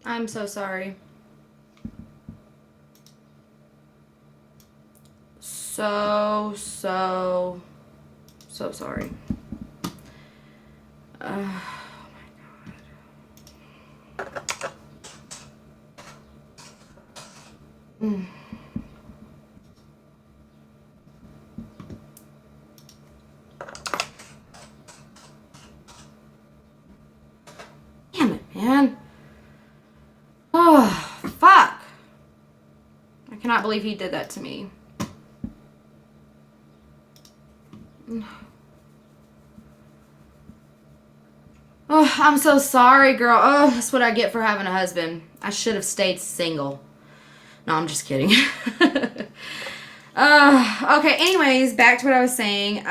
I'm so sorry. So sorry. Mm. Damn it, man. Oh, fuck. I cannot believe he did that to me. Oh, I'm so sorry, girl. Oh, that's what I get for having a husband. I should have stayed single. No, I'm just kidding. Okay, anyways, back to what I was saying.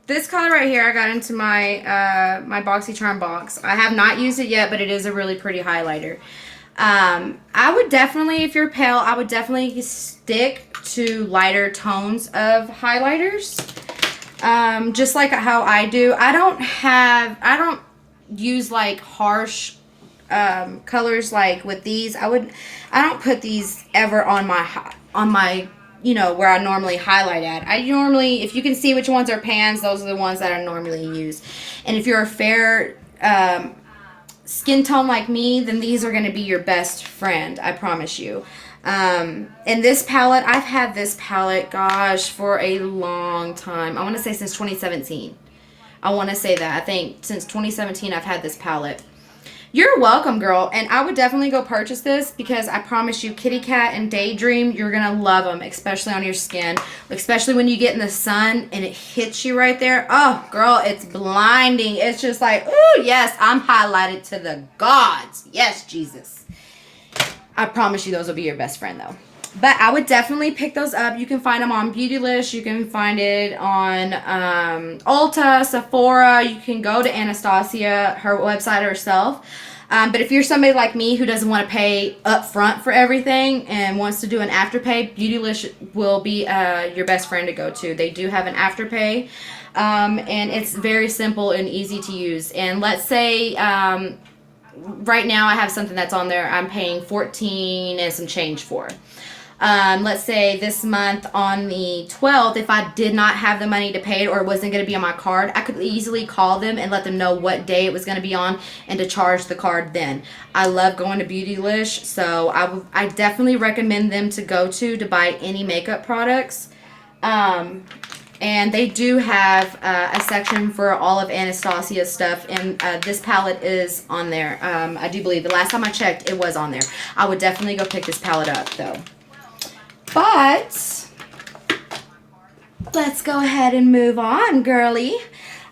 This color right here, I got into my my BoxyCharm box. I have not used it yet, but it is a really pretty highlighter. I would definitely, if you're pale, I would definitely stick to lighter tones of highlighters. Just like how I do. I don't use like harsh colors like with these. I don't put these ever on my where I normally highlight at. I normally, if you can see which ones are pans, those are the ones that I normally use. And if you're a fair skin tone like me, then these are going to be your best friend, I promise you. And this palette, I've had this palette, gosh, for a long time. I want to say since 2017. I want to say that. I think since 2017 I've had this palette. You're welcome, girl. And I would definitely go purchase this because I promise you, Kitty Cat and Daydream, you're going to love them, especially on your skin. Especially when you get in the sun and it hits you right there. Oh, girl, it's blinding. It's just like, ooh, yes, I'm highlighted to the gods. Yes, Jesus. I promise you those will be your best friend, though. But I would definitely pick those up. You can find them on Beautylish. You can find it on Ulta, Sephora. You can go to Anastasia, her website herself. But if you're somebody like me who doesn't want to pay up front for everything and wants to do an afterpay, Beautylish will be your best friend to go to. They do have an afterpay. And it's very simple and easy to use. And let's say right now I have something that's on there I'm paying $14 and some change for. Let's say this month on the 12th, if I did not have the money to pay it or it wasn't going to be on my card, I could easily call them and let them know what day it was going to be on and to charge the card then. I love going to Beautylish, so I definitely recommend them to go to buy any makeup products. And they do have a section for all of Anastasia's stuff, and this palette is on there. I do believe the last time I checked, it was on there. I would definitely go pick this palette up, though. But let's go ahead and move on, girly.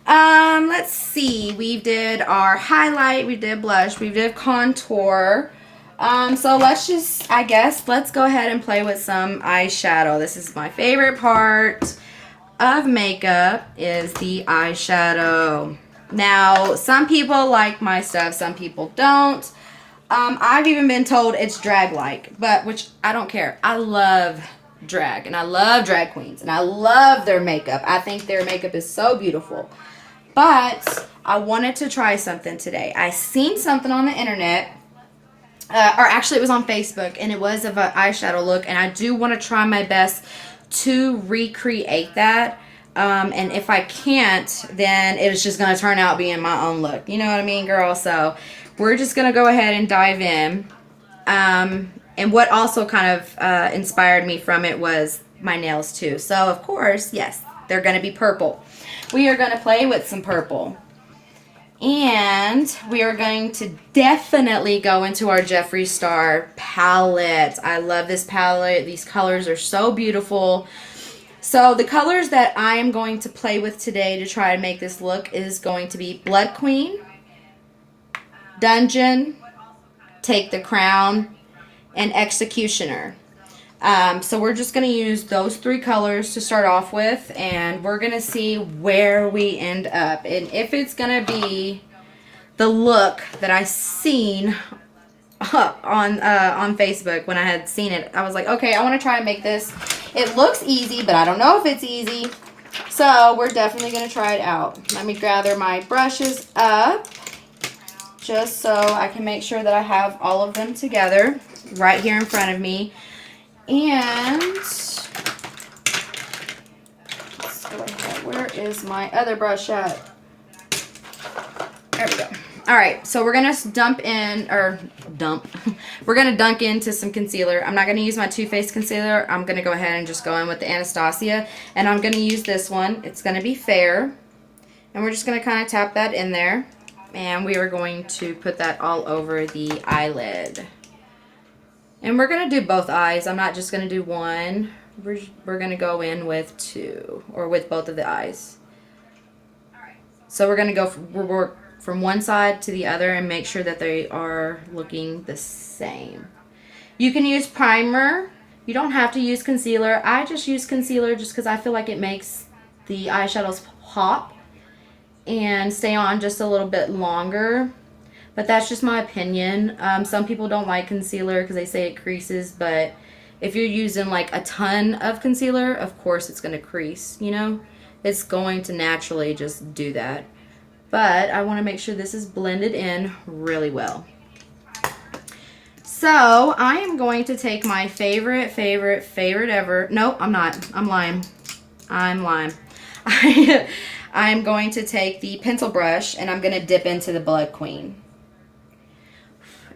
Let's see. We did our highlight, we did blush, we did contour. So let's go ahead and play with some eyeshadow. This is my favorite part of makeup, is the eyeshadow. Now, some people like my stuff, some people don't. I've even been told it's drag-like, but which I don't care. I love drag, and I love drag queens, and I love their makeup. I think their makeup is so beautiful. But I wanted to try something today. I seen something on the internet, or actually it was on Facebook, and it was of an eyeshadow look, and I do want to try my best to recreate that. And if I can't, then it was just going to turn out being my own look. You know what I mean, girl? So we're just going to go ahead and dive in. And what also kind of inspired me from it was my nails too. So, of course, yes, they're going to be purple. We are going to play with some purple. And we are going to definitely go into our Jeffree Star palette. I love this palette. These colors are so beautiful. So the colors that I am going to play with today to try to make this look is going to be Blood Queen, Dungeon, Take the Crown, and Executioner. So we're just going to use those three colors to start off with, and we're going to see where we end up. And if it's going to be the look that I seen on Facebook when I had seen it, I was like, okay, I want to try and make this. It looks easy, but I don't know if it's easy. So we're definitely going to try it out. Let me gather my brushes up. just so I can make sure that I have all of them together right here in front of me. And let's go ahead. Where is my other brush at? There we go. All right, so we're gonna we're gonna dunk into some concealer. I'm not gonna use my Too Faced concealer. I'm gonna go ahead and just go in with the Anastasia, and I'm gonna use this one. It's gonna be Fair, and we're just gonna kind of tap that in there, and we are going to put that all over the eyelid. And we're gonna do both eyes. I'm not just gonna do one. We're gonna go in with two, or with both of the eyes. So we're gonna go from one side to the other and make sure that they are looking the same. You can use primer. You don't have to use concealer. I just use concealer just because I feel like it makes the eyeshadows pop and stay on just a little bit longer. But that's just my opinion. Some people don't like concealer because they say it creases, but if you're using like a ton of concealer, of course it's going to crease, you know? It's going to naturally just do that. But I want to make sure this is blended in really well. So I am going to take my favorite ever. Nope, I'm not. I'm lying. I'm going to take the pencil brush and I'm going to dip into the Blood Queen.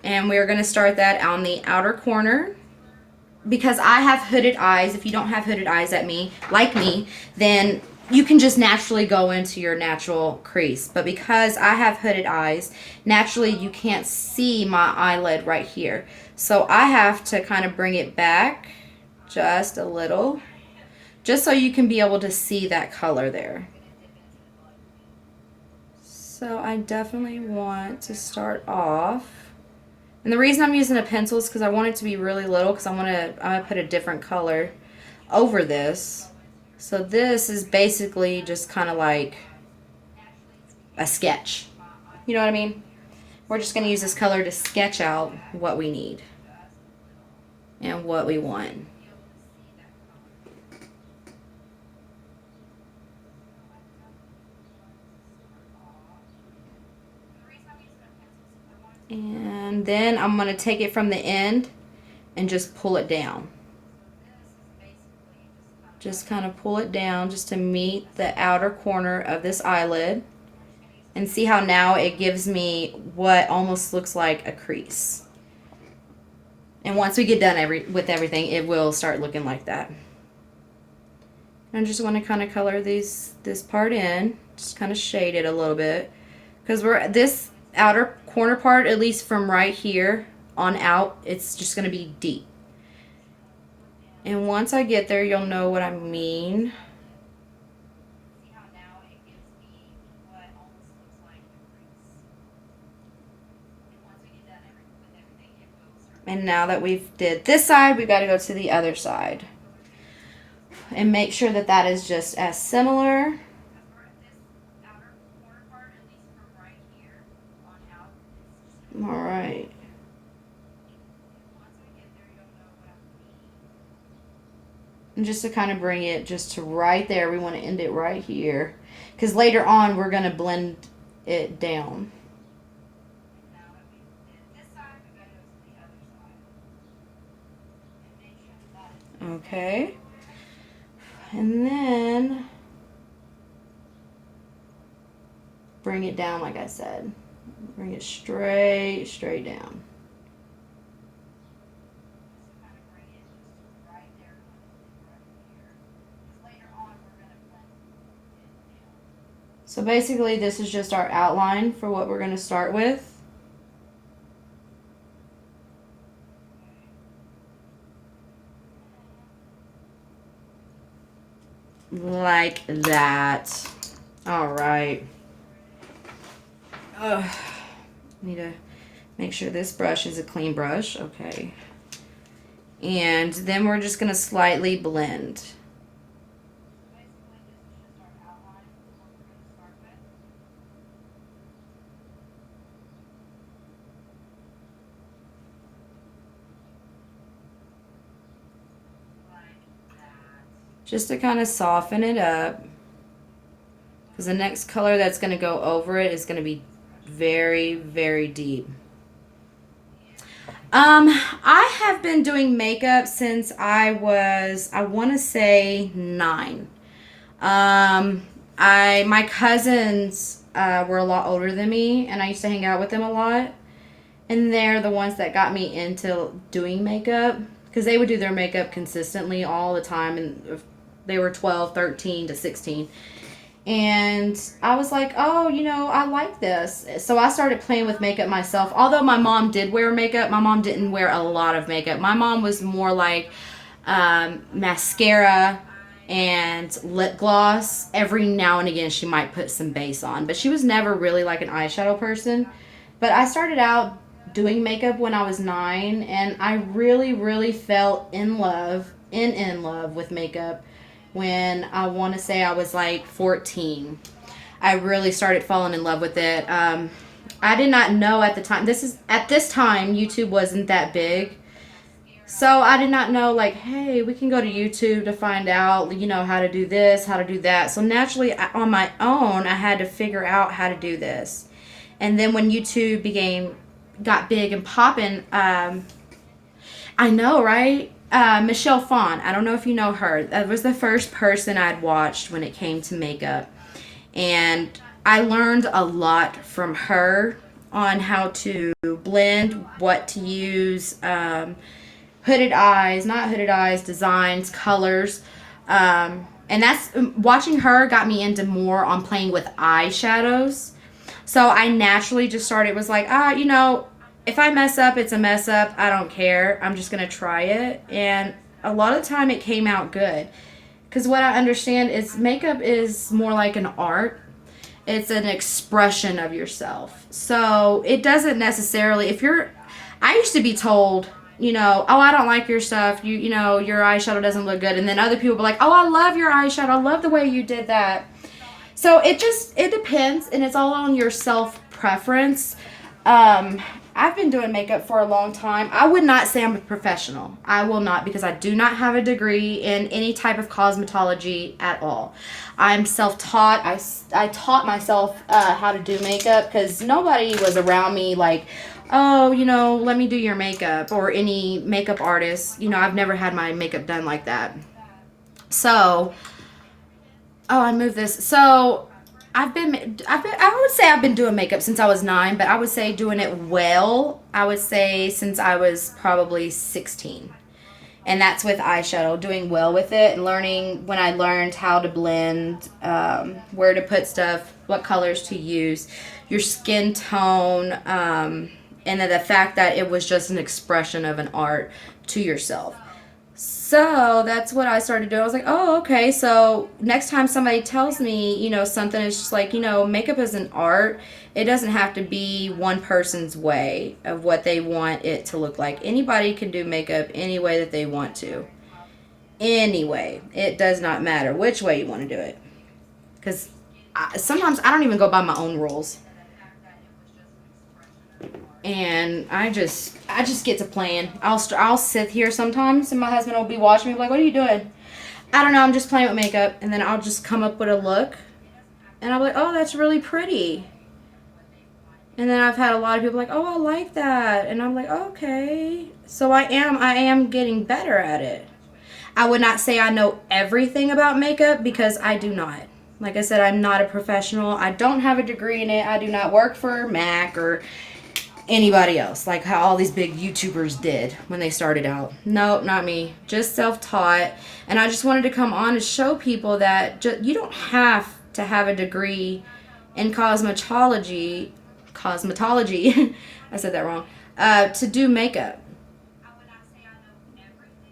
And we're going to start that on the outer corner. Because I have hooded eyes, if you don't have hooded eyes like me, then you can just naturally go into your natural crease. But because I have hooded eyes, naturally you can't see my eyelid right here. So I have to kind of bring it back just a little, just so you can be able to see that color there. So I definitely want to start off. And the reason I'm using a pencil is because I want it to be really little, because I'm gonna put a different color over this. So this is basically just kind of like a sketch. You know what I mean? We're just going to use this color to sketch out what we need and what we want. And then I'm going to take it from the end and just pull it down. Just kind of pull it down just to meet the outer corner of this eyelid. And see how now it gives me what almost looks like a crease. And once we get done with everything, it will start looking like that. I just want to kind of color this part in. Just kind of shade it a little bit. Because this outer corner part, at least from right here on out, it's just going to be deep. And once I get there, you'll know what I mean. And now that we've did this side, we've got to go to the other side. And make sure that that is just as similar. Alright. And just to kind of bring it just to right there, we want to end it right here. Because later on, we're going to blend it down. Okay. And then bring it down like I said. Bring it straight down. So basically this is just our outline for what we're going to start with. Like that. Alright. Need to make sure this brush is a clean brush. Okay. And then we're just going to slightly blend. Just to kind of soften it up. Because the next color that's going to go over it is going to be very, very deep. I have been doing makeup since I want to say 9. Um, my cousins were a lot older than me, and I used to hang out with them a lot. And they're the ones that got me into doing makeup because they would do their makeup consistently all the time, and they were 12, 13 to 16. And I was like, oh, I like this. So I started playing with makeup myself. Although my mom did wear makeup, my mom didn't wear a lot of makeup. My mom was more like mascara and lip gloss. Every now and again, she might put some base on, but she was never really like an eyeshadow person. But I started out doing makeup when I was 9, and I really, really fell in love with makeup when I want to say I was like 14. I really started falling in love with it. I did not know at the time. At this time YouTube wasn't that big. So I did not know, like, hey, we can go to YouTube to find out, how to do this, how to do that. So naturally, on my own, I had to figure out how to do this. And then when YouTube got big and popping, I know, right? Michelle Phan. I don't know if you know her. That was the first person I'd watched when it came to makeup. And I learned a lot from her on how to blend, what to use, hooded eyes, not hooded eyes, designs, colors. And that's watching her got me into more on playing with eyeshadows. So I naturally just started, was like, if I mess up, it's a mess up. I don't care. I'm just going to try it. And a lot of the time it came out good. Because what I understand is makeup is more like an art. It's an expression of yourself. So it doesn't necessarily, I used to be told, oh, I don't like your stuff. Your eyeshadow doesn't look good. And then other people were like, oh, I love your eyeshadow. I love the way you did that. So it depends, and it's all on your self preference. I've been doing makeup for a long time. I would not say I'm a professional. I will not, because I do not have a degree in any type of cosmetology at all. I'm self-taught. I taught myself how to do makeup because nobody was around me like, oh, let me do your makeup, or any makeup artist. I've never had my makeup done like that. So, I moved this. So I would say I've been doing makeup since I was 9, but I would say doing it well, I would say since I was probably 16. And that's with eyeshadow, doing well with it, and when I learned how to blend, where to put stuff, what colors to use, your skin tone, and then the fact that it was just an expression of an art to yourself. So that's what I started doing. I was like, oh, okay. So next time somebody tells me, something is just like, makeup is an art. It doesn't have to be one person's way of what they want it to look like. Anybody can do makeup any way that they want to. Anyway, it does not matter which way you want to do it. Because sometimes I don't even go by my own rules. And I just get to playing. I'll sit here sometimes, and my husband will be watching me like, what are you doing? I don't know, I'm just playing with makeup. And then I'll just come up with a look, and I'll be like, oh, that's really pretty. And then I've had a lot of people like, oh, I like that. And I'm like, okay. So I am getting better at it. I would not say I know everything about makeup, because I do not. Like I said, I'm not a professional. I don't have a degree in it. I do not work for MAC or anybody else, like how all these big YouTubers did when they started out. Nope, not me. Just self-taught. And I just wanted to come on and show people that you don't have to have a degree in cosmetology. I said that wrong. To do makeup.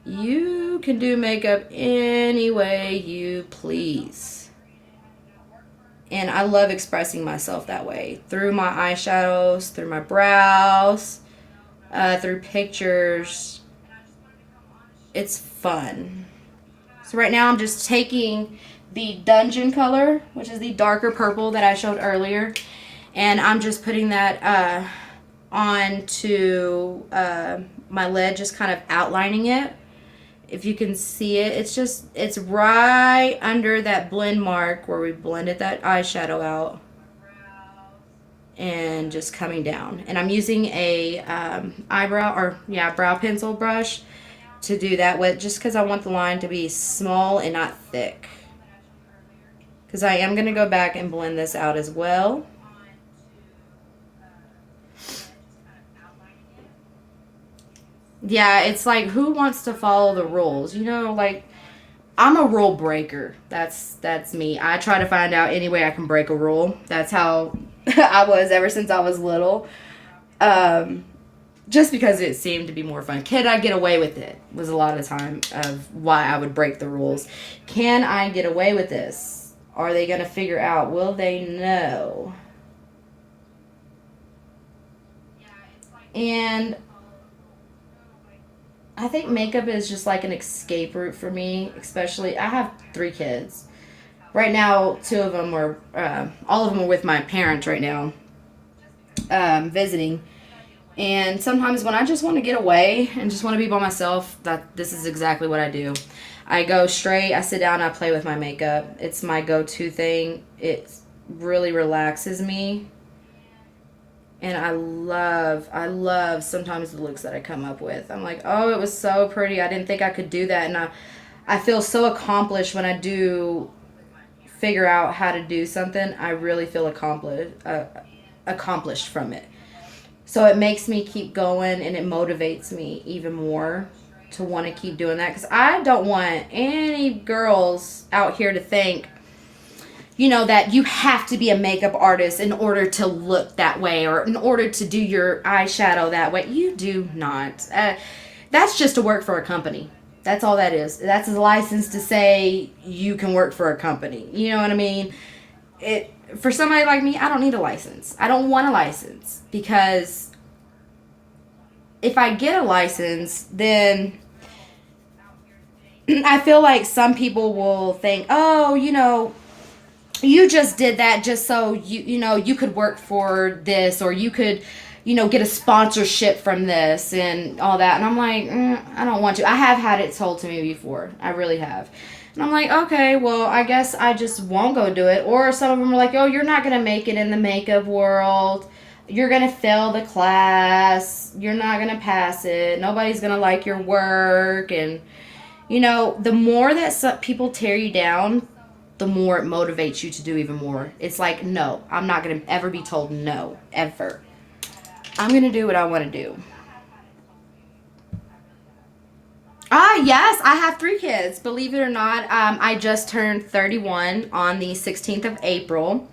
You can do makeup any way you please. And I love expressing myself that way. Through my eyeshadows, through my brows, through pictures. It's fun. So right now I'm just taking the Dungeon color, which is the darker purple that I showed earlier. And I'm just putting that onto my lid, just kind of outlining it. If you can see it, it's right under that blend mark where we blended that eyeshadow out. and just coming down. And I'm using a brow pencil brush to do that with, just because I want the line to be small and not thick. Because I am going to go back and blend this out as well. Yeah, it's like, who wants to follow the rules? You know, like, I'm a rule breaker. That's me. I try to find out any way I can break a rule. That's how I was ever since I was little. Um, just because it seemed to be more fun. Can I get away with it? Was a lot of the time of why I would break the rules. Can I get away with this? Are they going to figure out? Will they know? And I think makeup is just like an escape route for me, especially I have 3 kids. Right now, 2 of them are, all of them are with my parents right now, visiting. And sometimes when I just want to get away and just want to be by myself, this is exactly what I do. I go straight, I sit down, I play with my makeup. It's my go-to thing. It really relaxes me. And I love sometimes the looks that I come up with. I'm like, oh, it was so pretty. I didn't think I could do that. And I feel so accomplished when I do figure out how to do something. I really feel accomplished from it. So it makes me keep going, and it motivates me even more to want to keep doing that. Because I don't want any girls out here to think, that you have to be a makeup artist in order to look that way or in order to do your eyeshadow that way. You do not. That's just to work for a company. That's all that is. That's a license to say you can work for a company. You know what I mean? For somebody like me, I don't need a license. I don't want a license, because if I get a license, then I feel like some people will think, oh, you just did that just so you could work for this, or you could get a sponsorship from this and all that. And I'm like, I don't want to. I have had it told to me before. I really have. And I'm like, okay, well, I guess I just won't go do it. Or some of them are like, oh, you're not going to make it in the makeup world. You're going to fail the class. You're not going to pass it. Nobody's going to like your work. And the more that people tear you down, the more it motivates you to do even more. It's like, no, I'm not going to ever be told no, ever. I'm going to do what I want to do. Yes, I have 3 kids. Believe it or not, I just turned 31 on the 16th of April.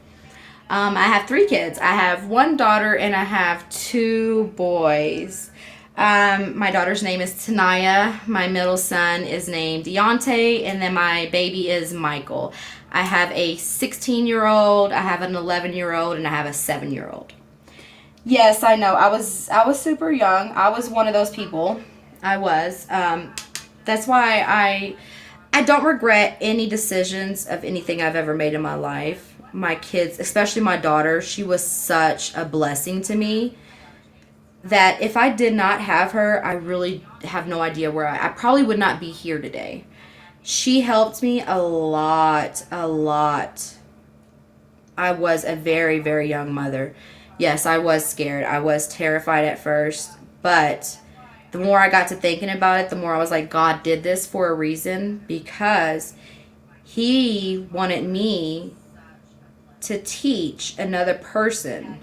I have 3 kids. I have 1 daughter and I have 2 boys. My daughter's name is Tanaya. My middle son is named Deontay, and then my baby is Michael. I have a 16-year-old, I have an 11-year-old, and I have a 7-year-old. Yes, I know. I was super young. I was one of those people. I was. That's why I don't regret any decisions of anything I've ever made in my life. My kids, especially my daughter, she was such a blessing to me that if I did not have her, I really have no idea where I probably would not be here today. She helped me a lot, a lot. I was a very, very young mother. Yes, I was scared. I was terrified at first, but the more I got to thinking about it, the more I was like, God did this for a reason, because He wanted me to teach another person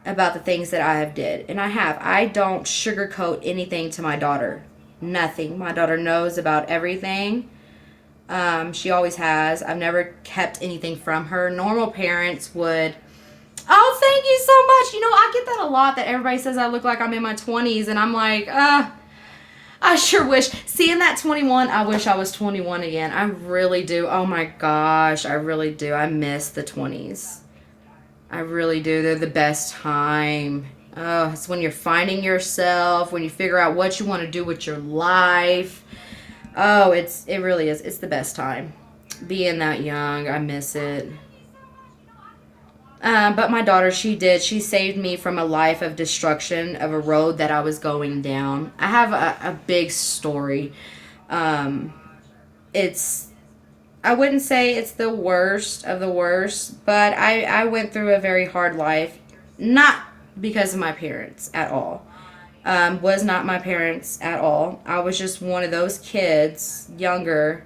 about the things that I have did. And I have. I don't sugarcoat anything to my daughter. Nothing. My daughter knows about everything. She always has. I've never kept anything from her. Normal parents would, oh, thank you so much. I get that a lot, that everybody says I look like I'm in my 20s. And I'm like, I sure wish. Seeing that 21, I wish I was 21 again. I really do. Oh my gosh, I really do. I miss the 20s. I really do. They're the best time. Oh, it's when you're finding yourself, when you figure out what you want to do with your life. Oh, it really is. It's the best time. Being that young, I miss it. But my daughter, she saved me from a life of destruction, of a road that I was going down. I have a big story. It's I wouldn't say it's the worst of the worst, but I went through a very hard life, not because of my parents at all. Was not my parents at all. I was just one of those kids, younger,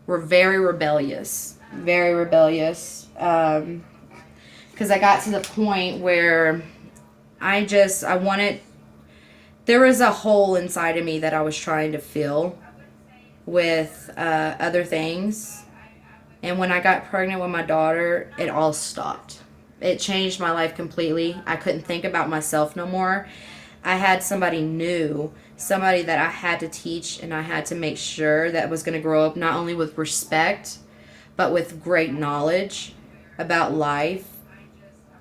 were very rebellious, very rebellious. Because I got to the point where I wanted, there was a hole inside of me that I was trying to fill with other things. And when I got pregnant with my daughter, it all stopped. It changed my life completely. I couldn't think about myself no more. I had somebody new, somebody that I had to teach, and I had to make sure that was going to grow up not only with respect, but with great knowledge about life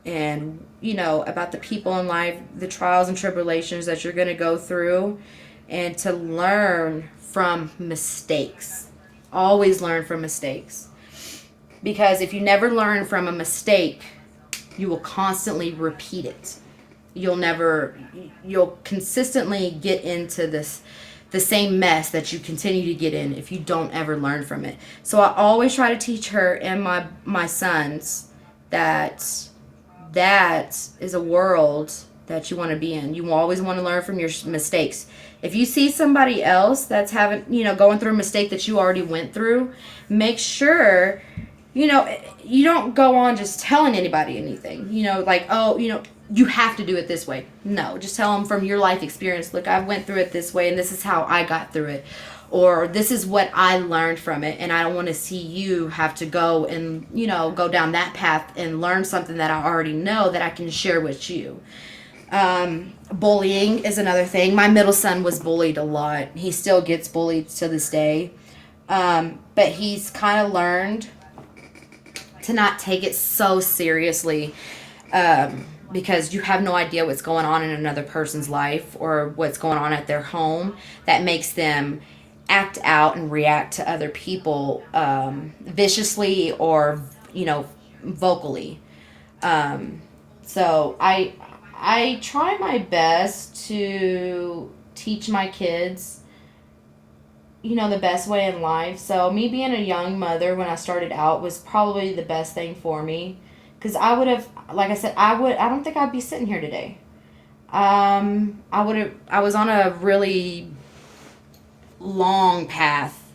and, about the people in life, the trials and tribulations that you're going to go through, and to learn from mistakes. Always learn from mistakes. Because if you never learn from a mistake, you will constantly repeat it. You'll consistently get into the same mess that you continue to get in if you don't ever learn from it. So I always try to teach her and my sons that is a world that you want to be in. You always want to learn from your mistakes. If you see somebody else that's going through a mistake that you already went through, make sure, you don't go on just telling anybody anything. You have to do it this way. No, just tell them from your life experience. Look, I went through it this way, and this is how I got through it. Or this is what I learned from it, and I don't want to see you have to go and, go down that path and learn something that I already know that I can share with you. Bullying is another thing. My middle son was bullied a lot. He still gets bullied to this day. But he's kind of learned to not take it so seriously, because you have no idea what's going on in another person's life or what's going on at their home that makes them act out and react to other people viciously or vocally. So I try my best to teach my kids the best way in life. So me being a young mother when I started out was probably the best thing for me, because I would have, like I said, I don't think I'd be sitting here today. I was on a really long path.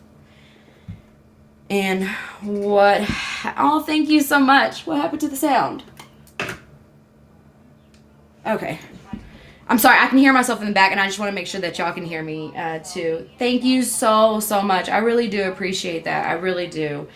And thank you so much. What happened to the sound? Okay. I'm sorry, I can hear myself in the back, and I just want to make sure that y'all can hear me too. Thank you so much. I really do appreciate that. I really do.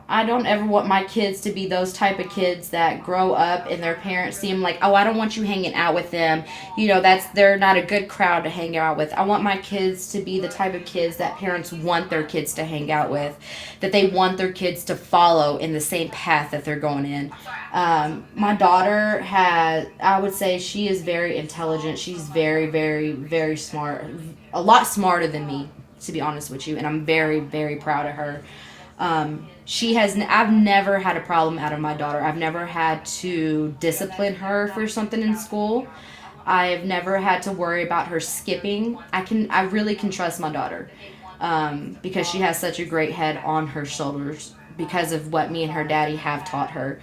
I don't ever want my kids to be those type of kids that grow up and their parents see them like, oh, I don't want you hanging out with them. They're not a good crowd to hang out with. I want my kids to be the type of kids that parents want their kids to hang out with, that they want their kids to follow in the same path that they're going in. My daughter I would say she is very intelligent. She's very, very, very smart. A lot smarter than me, to be honest with you. And I'm very, very proud of her. I've never had a problem out of my daughter. I've never had to discipline her for something in school. I've never had to worry about her skipping. I really can trust my daughter, because she has such a great head on her shoulders because of what me and her daddy have taught her.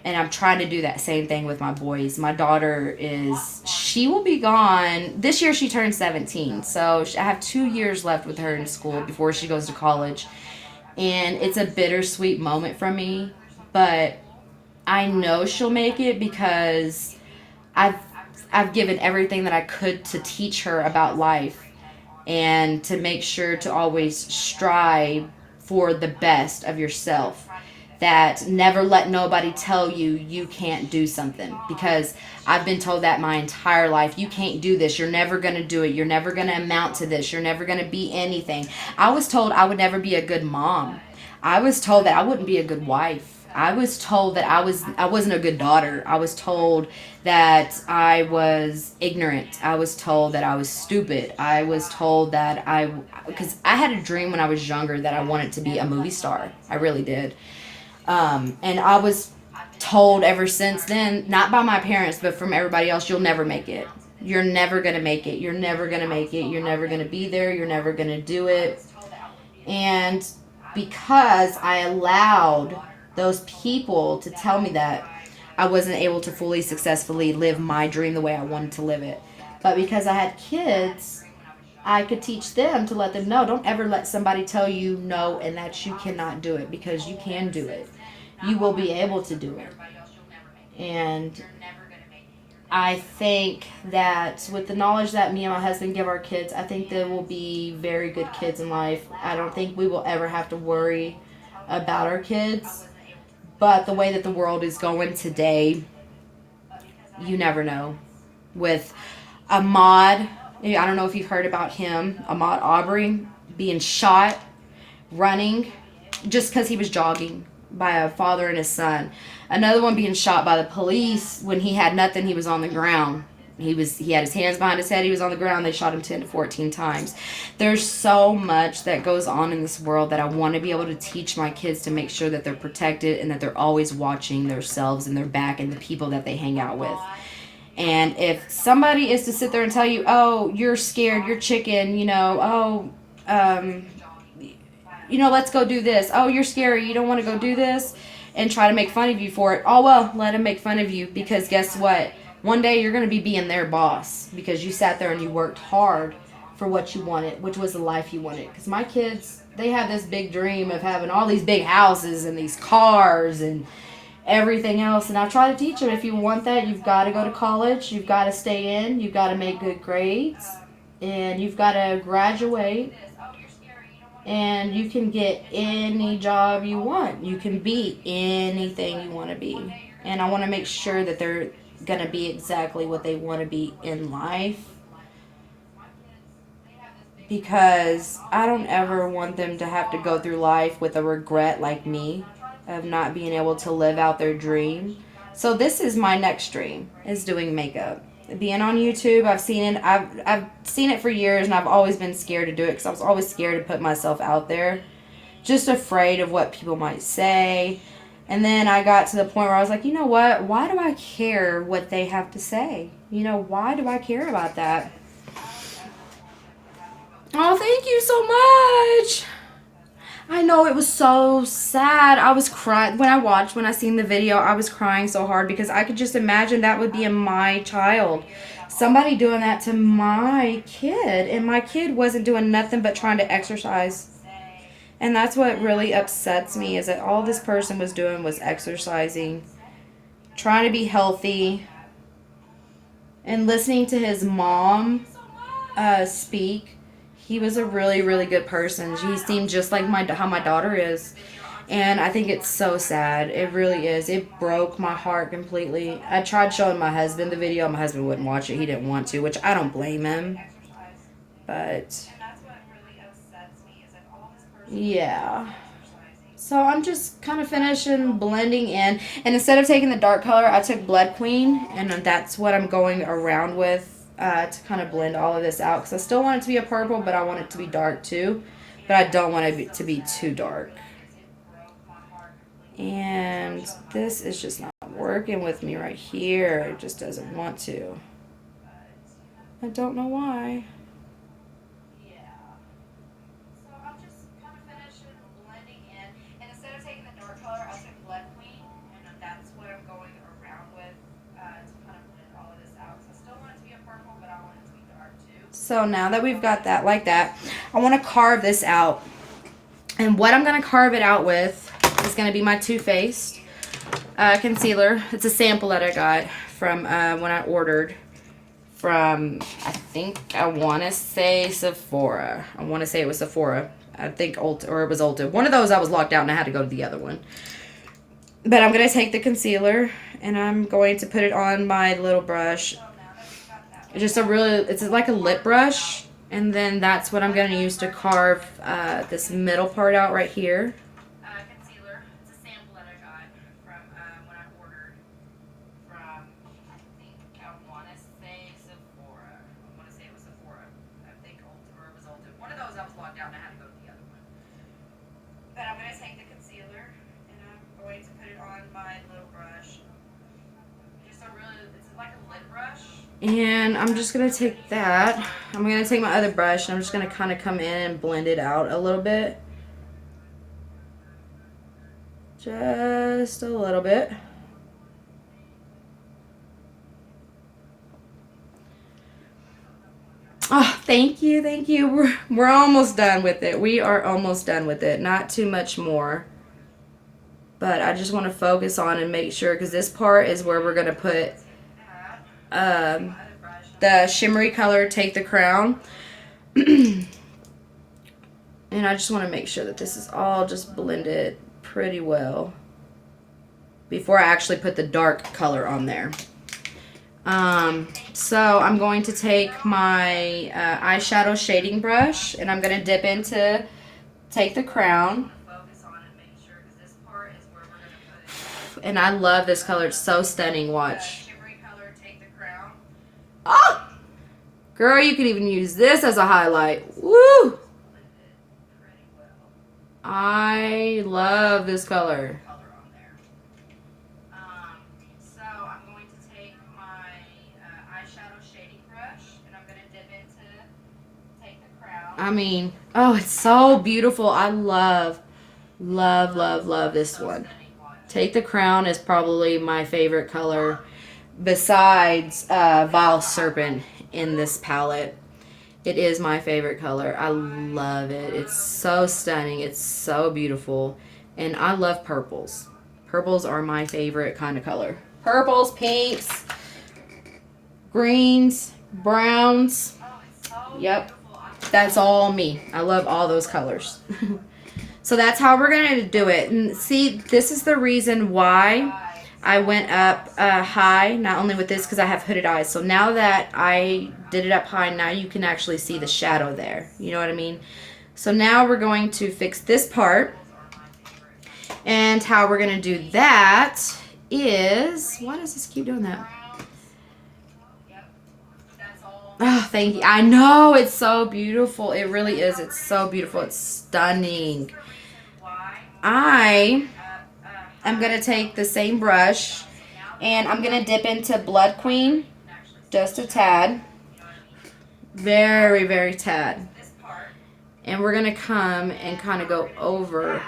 And I'm trying to do that same thing with my boys. My daughter she will be gone. This year she turned 17. So I have 2 years left with her in school before she goes to college. And it's a bittersweet moment for me. But I know she'll make it because I've given everything that I could to teach her about life and to make sure to always strive for the best of yourself. That never let nobody tell you can't do something, because I've been told that my entire life. You can't do this. You're never going to do it. You're never going to amount to this. You're never going to be anything. I was told I would never be a good mom. I was told that I wouldn't be a good wife. I was told that I wasn't a good daughter. I was told that I was ignorant. I was told that I was stupid. I was told that because I had a dream when I was younger that I wanted to be a movie star. I really did. And I was told ever since then, not by my parents, but from everybody else, you'll never make it. You're never going to make it. You're never going to make it. You're never going to be there. You're never going to do it. And because I allowed those people to tell me that, I wasn't able to fully successfully live my dream the way I wanted to live it. But because I had kids, I could teach them to let them know, don't ever let somebody tell you no and that you cannot do it, because you can do it. You will be able to do it. And I think that with the knowledge that me and my husband give our kids, I think they will be very good kids in life. I don't think we will ever have to worry about our kids. But the way that the world is going today, you never know. With Ahmaud, I don't know if you've heard about him, Ahmaud Arbery, being shot, running, just because he was jogging, by a father and his son. Another one being shot by the police when he had nothing, he was on the ground. He had his hands behind his head, he was on the ground, they shot him 10 to 14 times. There's so much that goes on in this world that I want to be able to teach my kids, to make sure that they're protected and that they're always watching themselves and their back and the people that they hang out with. And if somebody is to sit there and tell you, oh, you're scared, you're chicken, let's go do this. Oh, you're scary, you don't want to go do this, and try to make fun of you for it. Oh, well, let them make fun of you, because guess what? One day you're going to be being their boss, because you sat there and you worked hard for what you wanted, which was the life you wanted. Because my kids, they have this big dream of having all these big houses and these cars and everything else. And I try to teach them, if you want that, you've got to go to college, you've got to stay in, you've got to make good grades, and you've got to graduate, and you can get any job you want. You can be anything you want to be. And I want to make sure that they're going to be exactly what they want to be in life, because I don't ever want them to have to go through life with a regret like me of not being able to live out their dream. So this is my next dream, is doing makeup. Being on YouTube, I've seen it. I've seen it for years, and I've always been scared to do it, because I was always scared to put myself out there, just afraid of what people might say. And then I got to the point where I was like, you know what? Why do I care what they have to say? Why do I care about that? Oh, thank you so much. I know, it was so sad. I was crying when I seen the video. I was crying so hard, because I could just imagine that would be in my child. Somebody doing that to my kid, and my kid wasn't doing nothing but trying to exercise. And that's what really upsets me, is that all this person was doing was exercising, trying to be healthy, and listening to his mom speak. He was a really, really good person. He seemed just like how my daughter is. And I think it's so sad. It really is. It broke my heart completely. I tried showing my husband the video. My husband wouldn't watch it. He didn't want to, which I don't blame him. But yeah. So I'm just kind of finishing blending in. And instead of taking the dark color, I took Blood Queen. And that's what I'm going around with to kind of blend all of this out. Because I still want it to be a purple, but I want it to be dark too. But I don't want it to be too dark. And this is just not working with me right here. It just doesn't want to. I don't know why. So now that we've got that like that, I want to carve this out. And what I'm going to carve it out with is going to be my Too Faced concealer. It's a sample that I got from when I ordered from, I want to say Sephora. I want to say it was Sephora. I think Ulta, or it was Ulta. One of those I was locked out and I had to go to the other one. But I'm going to take the concealer and I'm going to put it on my little brush. It's like a lip brush. And then that's what I'm going to use to carve this middle part out right here. Concealer. It's a sample that I got from when I ordered from, I want to say Sephora. I want to say it was Sephora. I think Ulta, or it was Ulta. One of those I was locked out and I had to go to the other one. But I'm going to take the concealer and I'm going to put it on my little brush. It's like a lip brush. And I'm just going to take that. I'm going to take my other brush and I'm just going to kind of come in and blend it out a little bit. Just a little bit. Oh, thank you, thank you. We're almost done with it. We are almost done with it. Not too much more. But I just want to focus on and make sure, because this part is where we're going to put the shimmery color, Take the Crown. And I just want to make sure that this is all just blended pretty well before I actually put the dark color on there. So I'm going to take my eyeshadow shading brush and I'm going to dip into Take the Crown. And I love this color. It's so stunning. Watch. Oh! Girl, you could even use this as a highlight. Woo! I love this color. So I'm going to take my eyeshadow shading brush and I'm going to dip into Take the Crown. I mean, oh, it's so beautiful. I love this one. Take the Crown is probably my favorite color besides Vile Serpent in this palette. It is my favorite color. I love it. It's so stunning. It's so beautiful. And I love purples. Purples are my favorite kind of color. Purples, pinks, greens, browns. Yep. That's all me. I love all those colors. So that's how we're going to do it. And see, this is the reason why I went up high, not only with this because I have hooded eyes. So now that I did it up high, now you can actually see the shadow there. You know what I mean? So now we're going to fix this part. And how we're going to do that is, why does this keep doing that? Oh, thank you. I know, it's so beautiful. It really is. It's so beautiful. It's stunning. I am going to take the same brush and I'm going to dip into Blood Queen just a tad. Very, very tad. And we're going to come and kind of go over.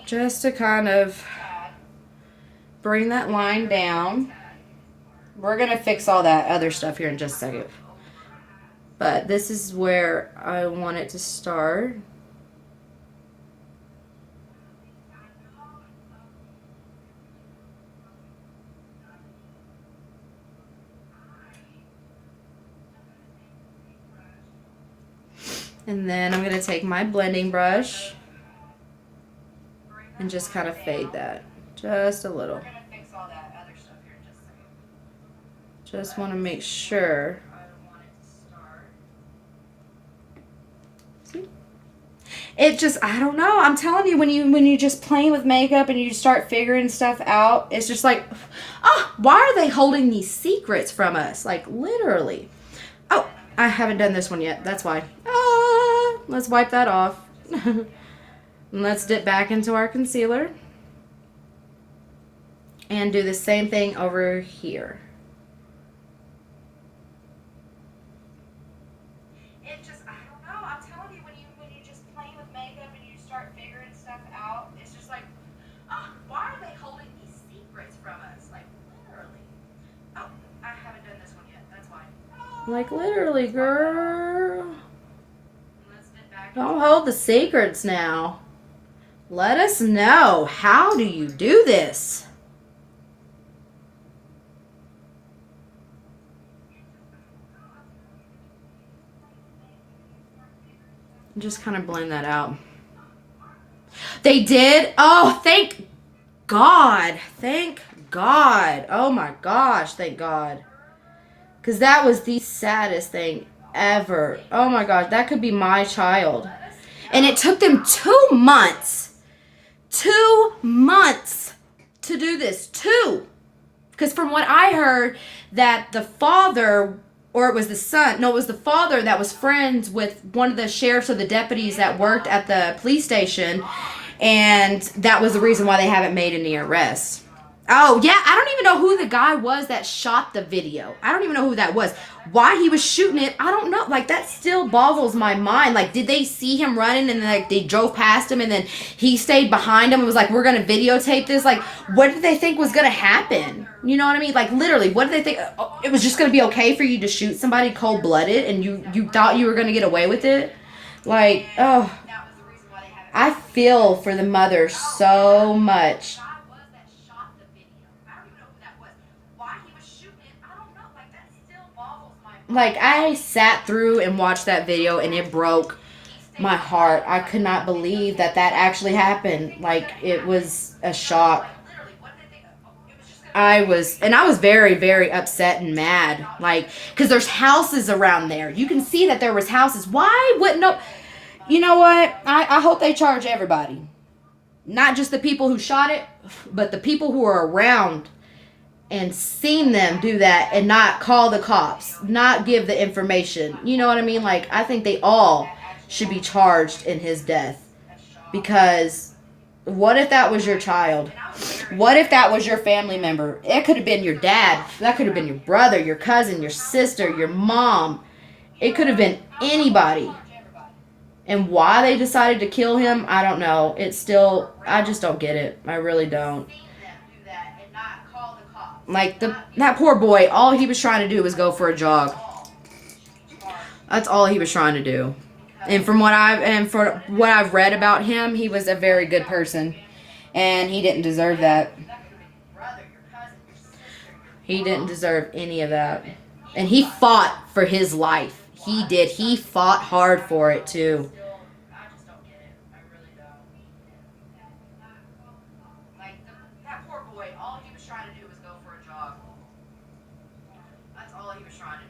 Just to kind of bring that line down. We're going to fix all that other stuff here in just a second. But this is where I want it to start. And then I'm going to take my blending brush and just kind of fade that just a little. Just want to make sure. See? It just, I don't know. I'm telling you, when you just playing with makeup and you start figuring stuff out, it's just like, oh, why are they holding these secrets from us? Like literally. Oh, I haven't done this one yet. That's why. Let's wipe that off. And let's dip back into our concealer and do the same thing over here. It just, I don't know. I'm telling you, when you just playing with makeup and you start figuring stuff out, it's just like, oh, why are they holding these secrets from us? Like literally. Oh, I haven't done this one yet. That's why. Like literally, girl. Don't hold the secrets now. Let us know. How do you do this? Just kind of blend that out. They did? Oh, thank God. Thank God. Oh my gosh, thank God. Because that was the saddest thing ever. Oh my gosh, that could be my child. And it took them 2 months. 2 months to do this. 2. Because from what I heard, that the father or it was the son. No, it was the father that was friends with one of the sheriffs or the deputies that worked at the police station, and that was the reason why they haven't made any arrests. Oh, yeah, I don't even know who the guy was that shot the video. I don't even know who that was. Why he was shooting it, I don't know. Like, that still boggles my mind. Like, did they see him running and, like, they drove past him and then he stayed behind him and was like, we're going to videotape this? Like, what did they think was going to happen? You know what I mean? Like, literally, what did they think? It was just going to be okay for you to shoot somebody cold-blooded and you thought you were going to get away with it? Like, oh, I feel for the mother so much. Like, I sat through and watched that video and it broke my heart. I could not believe that that actually happened. Like, it was a shock. I was very, very upset and mad. Like, because there's houses around there. You can see that there was houses. Why wouldn't no... You know what? I hope they charge everybody. Not just the people who shot it, but the people who are around and seen them do that and not call the cops, not give the information. You know what I mean? Like, I think they all should be charged in his death. Because what if that was your child? What if that was your family member? It could have been your dad. That could have been your brother, your cousin, your sister, your mom. It could have been anybody. And why they decided to kill him, I don't know. It's still, I just don't get it. I really don't. Like, that poor boy, all he was trying to do was go for a jog. That's all he was trying to do. And for what I've read about him, he was a very good person. And he didn't deserve that. He didn't deserve any of that. And he fought for his life. He did. He fought hard for it, too.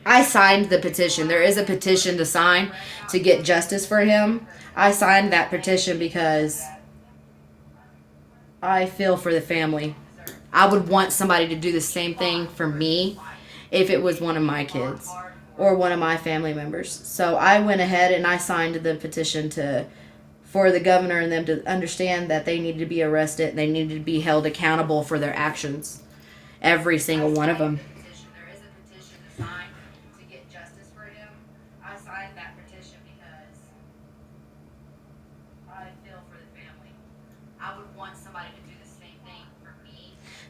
I signed the petition. There is a petition to sign to get justice for him. I signed that petition because I feel for the family. I would want somebody to do the same thing for me if it was one of my kids or one of my family members. So I went ahead and I signed the petition for the governor and them to understand that they needed to be arrested. They needed to be held accountable for their actions. Every single one of them.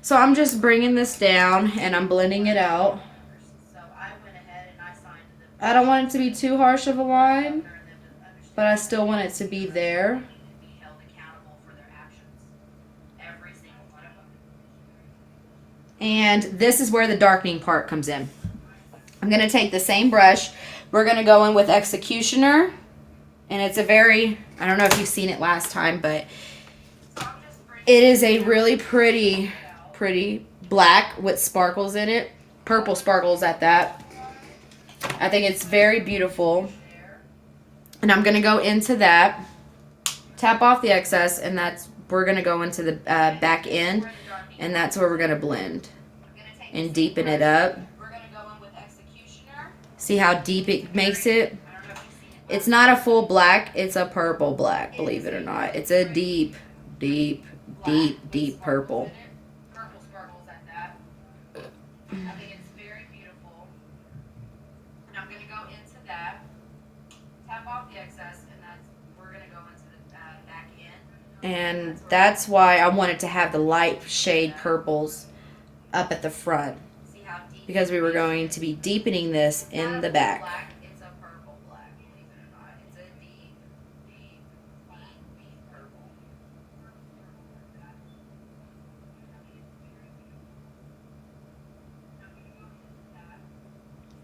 So I'm just bringing this down and I'm blending it out. I don't want it to be too harsh of a line, but I still want it to be there. And this is where the darkening part comes in. I'm going to take the same brush. We're going to go in with Executioner. And it's a very, I don't know if you've seen it last time, but it is a really pretty black with sparkles in it. Purple sparkles at that. I think it's very beautiful. And I'm going to go into that. Tap off the excess, and we're going to go into the back end. And that's where we're going to blend. And deepen it up. See how deep it makes it? It's not a full black. It's a purple black, believe it or not. It's a deep, deep, deep, deep purple. I think it's very beautiful. And I'm going to go into that. Tap off the excess, and we're going to go into the back end. And that's why I wanted to have the light shade purples up at the front. Because we were going to be deepening this in the back.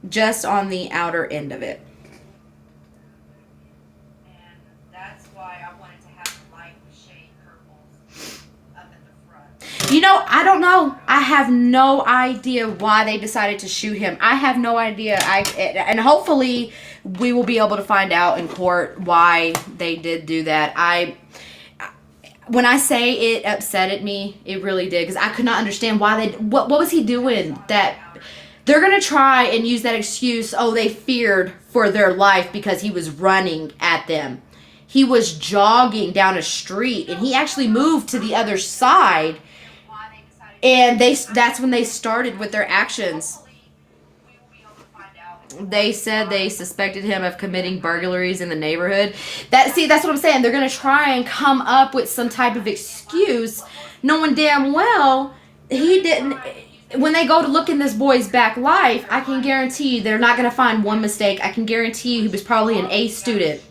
Just on the outer end of it. And that's why I wanted to have the light shade purples up at the front. You know, I don't know. I have no idea why they decided to shoot him. I have no idea. And hopefully we will be able to find out in court why they did do that. When I say it upsetted me, it really did, because I could not understand why what was he doing They're going to try and use that excuse, oh, they feared for their life because he was running at them. He was jogging down a street, and he actually moved to the other side, and that's when they started with their actions. They said they suspected him of committing burglaries in the neighborhood. That's what I'm saying. They're going to try and come up with some type of excuse, knowing damn well he didn't. When they go to look in this boy's back life, I can guarantee you they're not going to find one mistake. I can guarantee you he was probably an A student.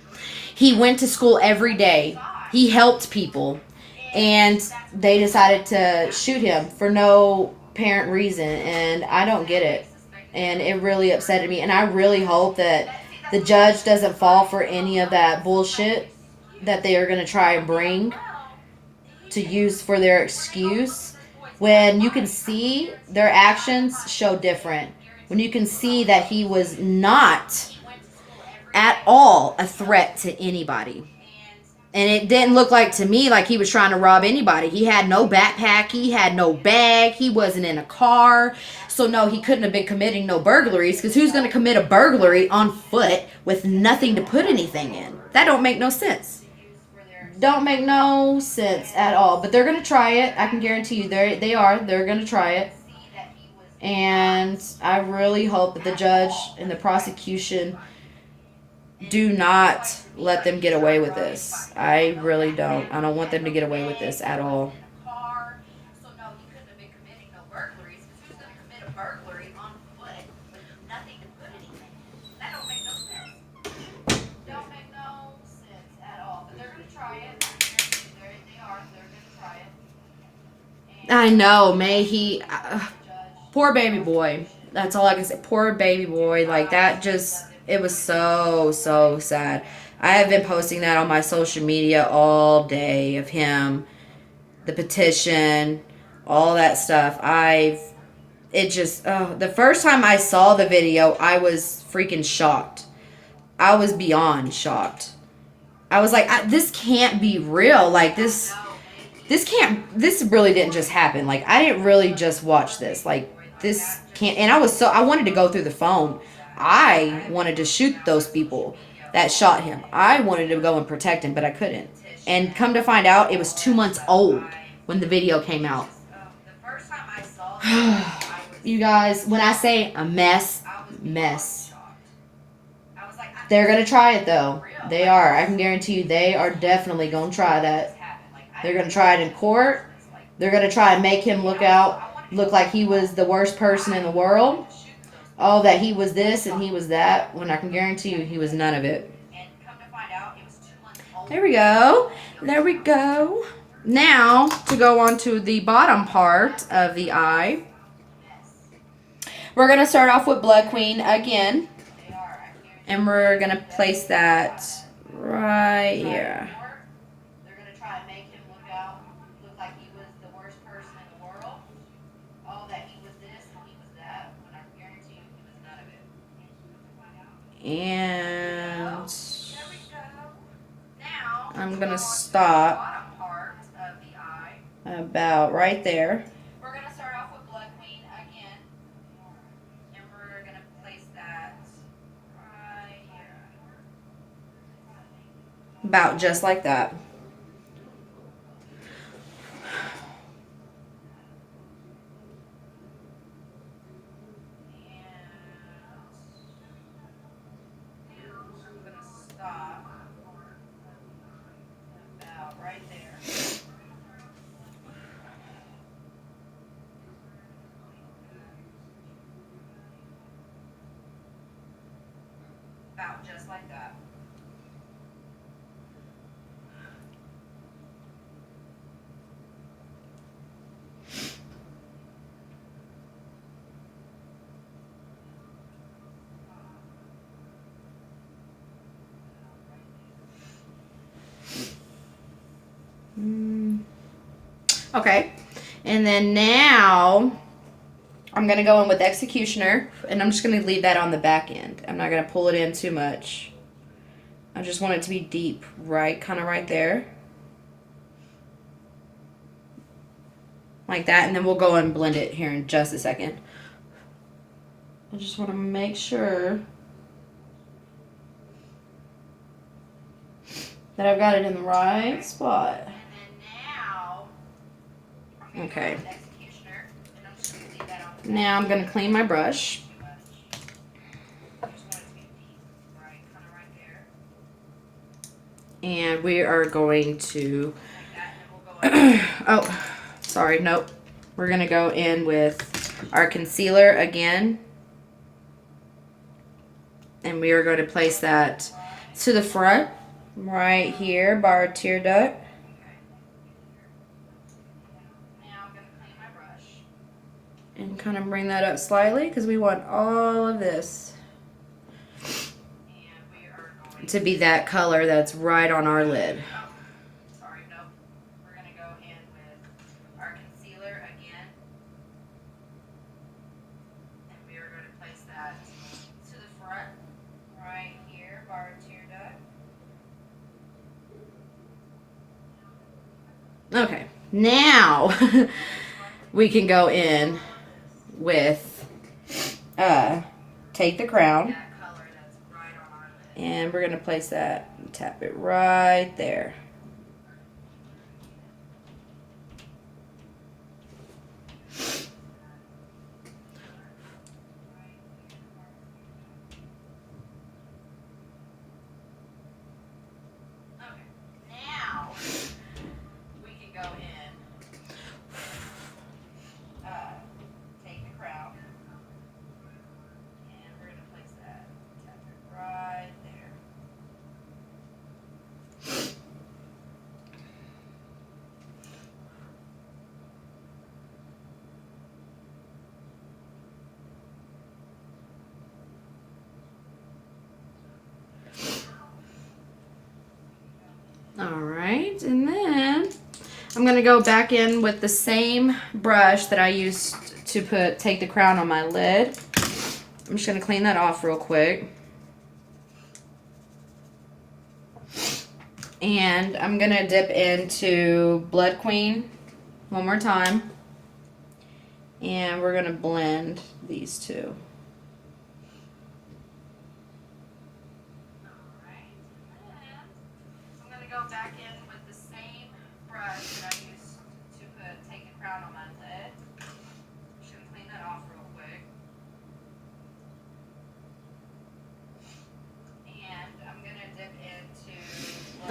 He went to school every day. He helped people. And they decided to shoot him for no apparent reason. And I don't get it. And it really upsetted me. And I really hope that the judge doesn't fall for any of that bullshit that they are going to try and bring to use for their excuse. When you can see their actions show different. When you can see that he was not at all a threat to anybody. And it didn't look like to me like he was trying to rob anybody. He had no backpack. He had no bag. He wasn't in a car. So no, he couldn't have been committing no burglaries, because who's going to commit a burglary on foot with nothing to put anything in? That don't make no sense. Don't make no sense at all. But they're going to try it. I can guarantee you they are. They're going to try it. And I really hope that the judge and the prosecution do not let them get away with this. I really don't. I don't want them to get away with this at all. I know, may he... poor baby boy. That's all I can say. Poor baby boy. Like, that just... It was so, so sad. I have been posting that on my social media all day of him. The petition. All that stuff. The first time I saw the video, I was freaking shocked. I was beyond shocked. I was like, this can't be real. Like, this really didn't just happen. Like, I didn't really just watch this. Like, this can't, and I wanted to go through the phone. I wanted to shoot those people that shot him. I wanted to go and protect him, but I couldn't. And come to find out, it was 2 months old when the video came out. You guys, when I say a mess. They're going to try it, though. They are. I can guarantee you they are definitely going to try that. They're going to try it in court. They're going to try and make him look like he was the worst person in the world. Oh, that he was this and he was that. When I can guarantee you he was none of it. There we go. There we go. Now, to go on to the bottom part of the eye. We're going to start off with Blood Queen again. And we're going to place that right here. They're going to try and make him look like he was the worst person in the world. Oh, that he was this and he was that. When I guarantee you he was none of it. And I'm going to stop about right there. We're going to start off with Blood Queen again. And we're going to place that right here. About just like that. About just like that. Okay, and then now I'm going to go in with Executioner, and I'm just going to leave that on the back end. I'm not going to pull it in too much. I just want it to be deep, right, kind of right there. Like that, and then we'll go and blend it here in just a second. I just want to make sure that I've got it in the right spot. Okay. Now I'm going to clean my brush. And we are going to, oh, sorry, nope. We're going to go in with our concealer again. And we are going to place that to the front, right here by our tear duct. And kind of bring that up slightly because we want all of this to be that color that's right on our lid. Sorry, nope. We're going to go in with our concealer again. And we are going to place that to the front, right here by our tear duct. Okay, now we can go in with Take the Crown. And we're going to place that, tap it right there. Okay, now we can go in, Take the Crown, and we're going to place that, tap it right there. Alright, and then I'm going to go back in with the same brush that I used to Take the Crown on my lid. I'm just going to clean that off real quick. And I'm going to dip into Blood Queen one more time. And we're going to blend these two. Go back in with the same brush that I used to Take the Crown on my lid. I'm just going to clean that off real quick. And I'm going to dip into...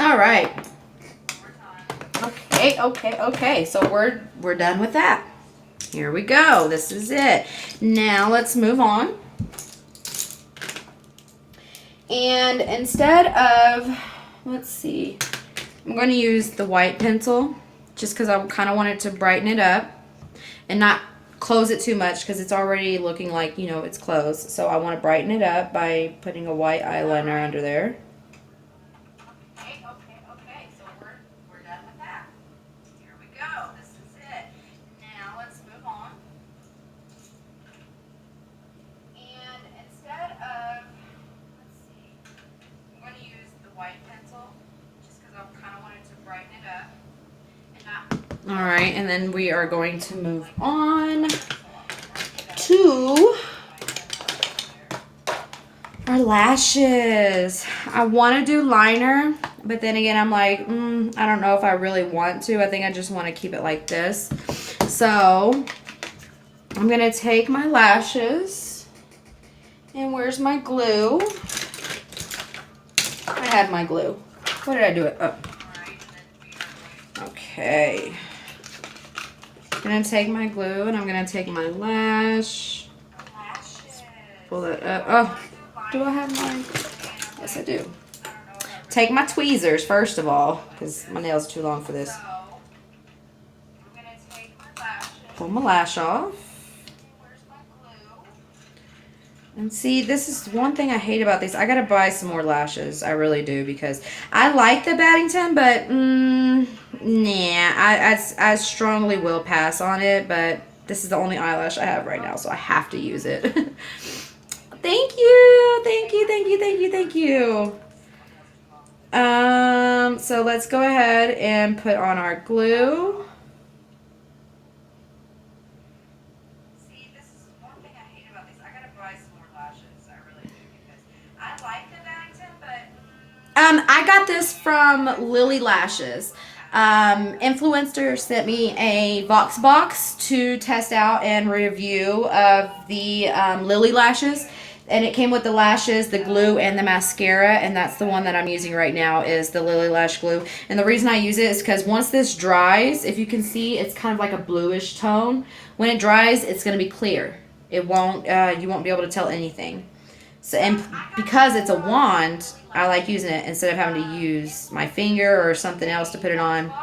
Alright. One more time. Okay. So we're done with that. Here we go. This is it. Now let's move on. And instead of... Let's see. I'm going to use the white pencil just because I kind of want it to brighten it up and not close it too much because it's already looking like, you know, it's closed. So I want to brighten it up by putting a white eyeliner under there. Okay. So we're done with that. Here we go. This is it. Now let's move on. And instead of... I'm going to use the white pencil just because I kind of wanted to brighten it up. And all right, and then we are going to move on to our lashes. I want to do liner, but then again, I'm like, I don't know if I really want to. I think I just want to keep it like this. So I'm going to take my lashes, and where's my glue? I had my glue. What did I do it? Oh. Okay. I'm going to take my glue and I'm going to take my lash. Pull that up. Oh, do I have mine? Yes, I do. Take my tweezers first of all because my nails are too long for this. Pull my lash off. And see, this is one thing I hate about these. I gotta buy some more lashes. I really do because I like the Battington, but nah, I strongly will pass on it. But this is the only eyelash I have right now, so I have to use it. Thank you. So let's go ahead and put on our glue. See, this is one thing I hate about these. I gotta buy some more I got this from Lily Lashes. Influencer sent me a Vox box to test out and review of the Lily Lashes. And it came with the lashes, the glue, and the mascara. And that's the one that I'm using right now is the Lily Lash Glue. And the reason I use it is because once this dries, if you can see, it's kind of like a bluish tone. When it dries, it's going to be clear. It won't, you won't be able to tell anything. So, and because it's a wand, I like using it instead of having to use my finger or something else to put it on.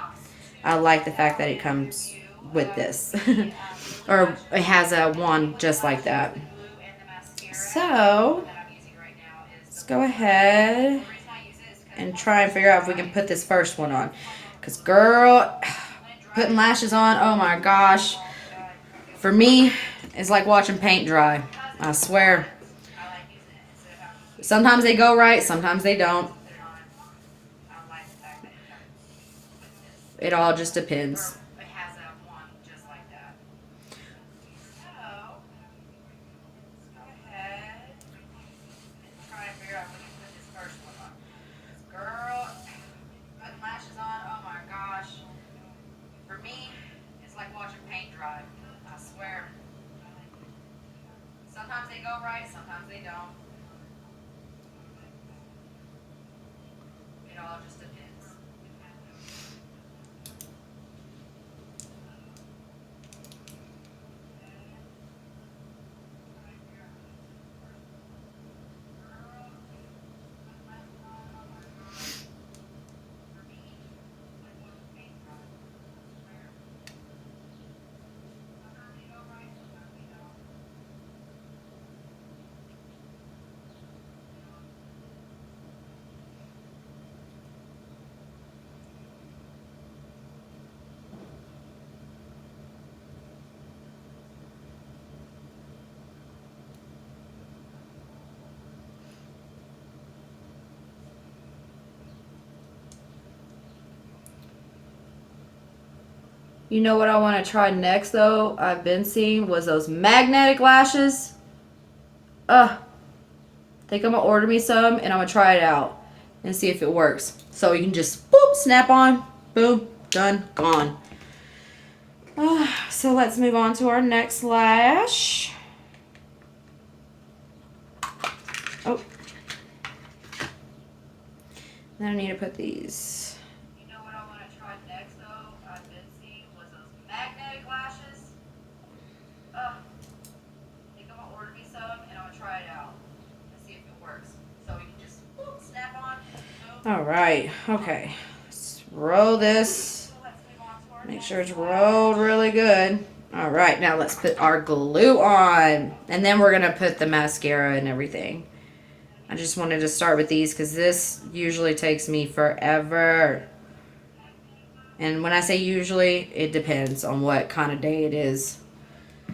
I like the fact that it comes with this. Or it has a wand just like that. So, let's go ahead and try and figure out if we can put this first one on. Because, girl, putting lashes on, oh my gosh. For me, it's like watching paint dry. I swear. Sometimes they go right, sometimes they don't. It all just depends. Sometimes they go right, sometimes they don't. It all just depends. You know what I want to try next, though? I've been seeing was those magnetic lashes. I think I'm going to order me some, and I'm going to try it out and see if it works. So you can just, boop, snap on, boom, done, gone. So let's move on to our next lash. Oh. Then I need to put these. All right, okay. Let's roll this. Make sure it's rolled really good. All right, now let's put our glue on. And then we're going to put the mascara and everything. I just wanted to start with these because this usually takes me forever. And when I say usually, it depends on what kind of day it is.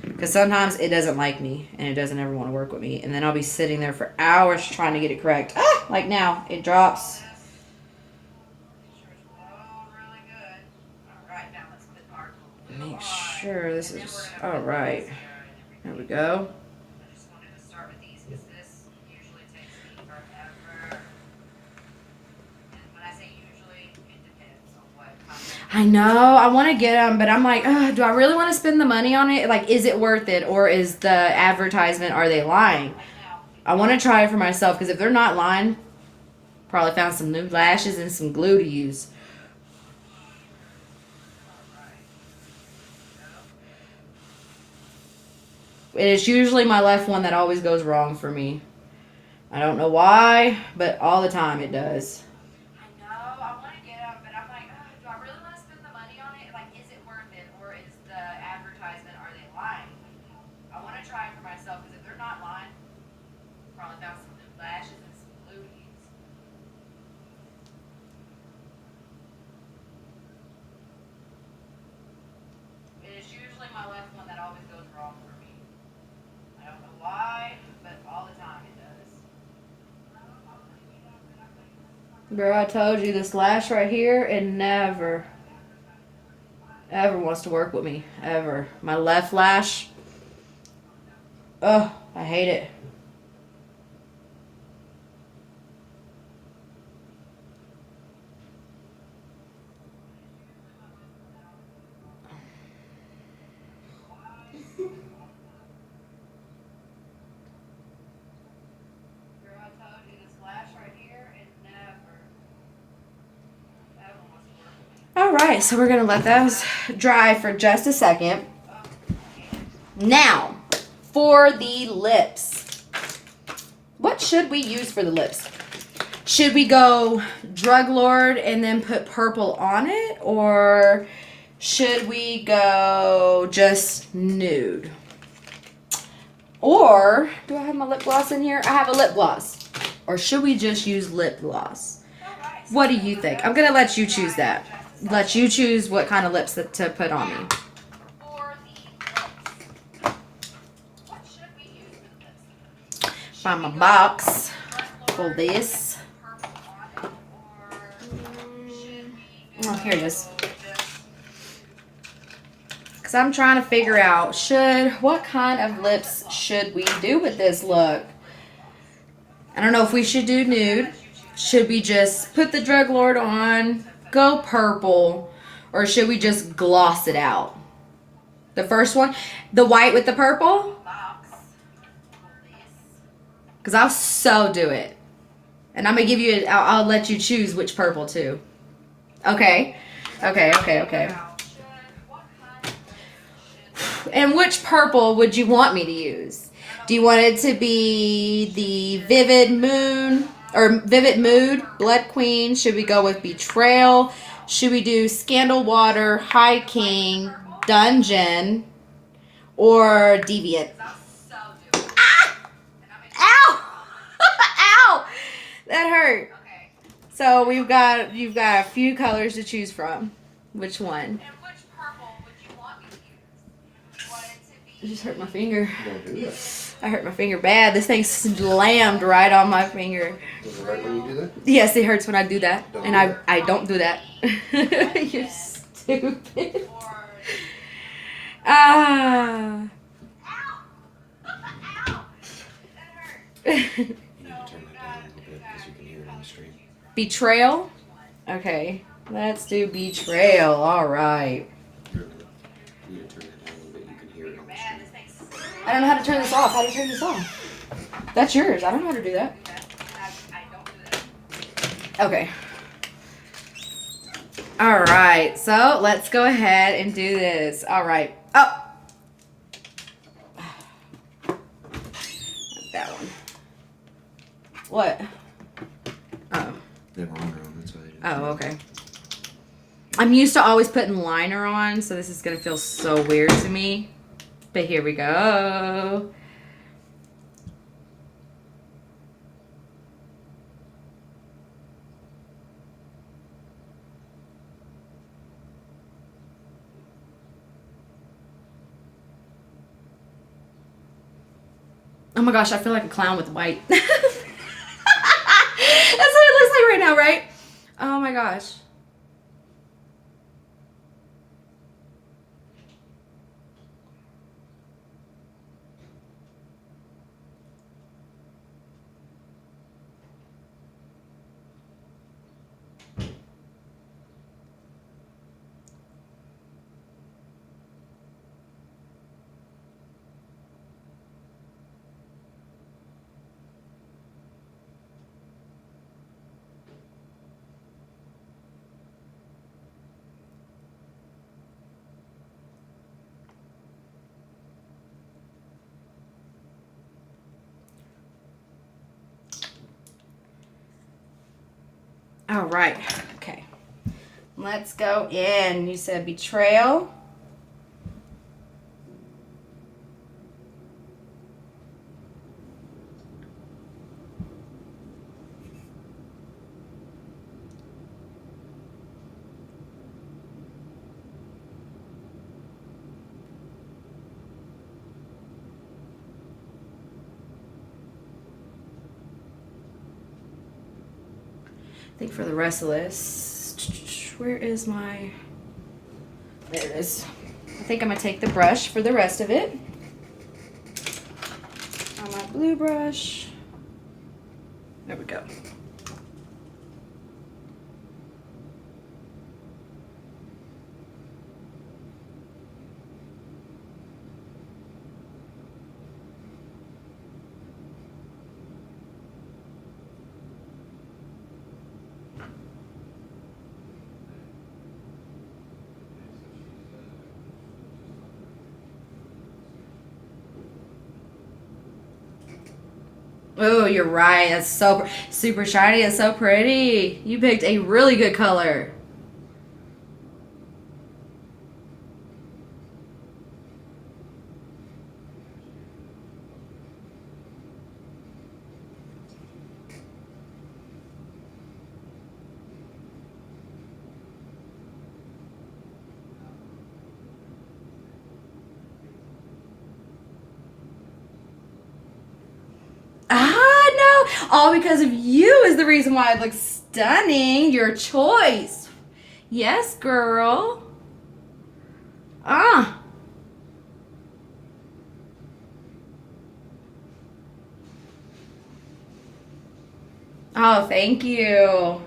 Because sometimes it doesn't like me and it doesn't ever want to work with me. And then I'll be sitting there for hours trying to get it correct. Ah, like now, it drops. Make sure this is all right. There we go. I know I want to get them, but I'm like, do I really want to spend the money on it? Like, is it worth it, or is the advertisement, are they lying? I want to try it for myself because if they're not lying, probably found some new lashes and some glue to use. It is usually my left one that always goes wrong for me. I don't know why, but all the time it does. I know, I want to get them, but I'm like, do I really want to spend the money on it? Like, is it worth it, or is the advertisement, are they lying? I want to try it for myself, because if they're not lying, probably found some new lashes and some glue to use. It is usually my left one that always goes wrong for me. I don't know why, but all the time it does. Girl, I told you this lash right here, it never, ever wants to work with me. Ever. My left lash, I hate it. All right, so we're gonna let those dry for just a second. Now, for the lips, what should we use for the lips? Should we go Drug Lord and then put purple on it, or should we go just nude? Or do I have my lip gloss in here? I have a lip gloss. Or should we just use lip gloss? What do you think? I'm gonna let you choose that. Let you choose what kind of lips to put on me. Find my box for this. Oh, here it is. Because I'm trying to figure out what kind of lips should we do with this look? I don't know if we should do nude. Should we just put the Drug Lord on, go purple, or should we just gloss it out? The first one, the white with the purple? Because I'll so do it. And I'm going to give you, I'll let you choose which purple too. Okay. Okay. And which purple would you want me to use? Do you want it to be the Vivid Moon or Vivid Mood, Blood Queen? Should we go with Betrayal? Should we do Scandal Water, High King, Dungeon, or Deviant? Ah! Ow! Ow! That hurt. So you've got a few colors to choose from. Which one? I just hurt my finger. Don't do that. I hurt my finger bad. This thing slammed right on my finger. Does it hurt when you do that? Yes, it hurts when I do that. Don't And do that. I don't do that. You're stupid. Ah. You need to turn that down a little bit because you can hear it on the stream. Betrayal? Okay. Let's do Betrayal. All right. You need to turn that down a little bit. You can hear it on the stream. I don't know how to turn this off. How do you turn this off? That's yours. I don't know how to do that. Okay. All right. So let's go ahead and do this. All right. Oh. That one. What? Oh. They have liner on. That's why they did. Oh, okay. I'm used to always putting liner on, so this is going to feel so weird to me. But here we go. Oh my gosh, I feel like a clown with white. That's what it looks like right now, right? Oh my gosh. All right. Okay. Let's go in. You said Betrayal. I think for the rest of this, where is my, there it is. I think I'm gonna take the brush for the rest of it. On my blue brush. There we go. Oh, you're right. That's so super shiny. It's so pretty. You picked a really good color. Ah, no. All because of you is the reason why it looks stunning. Your choice. Yes, girl. Ah. Oh, thank you.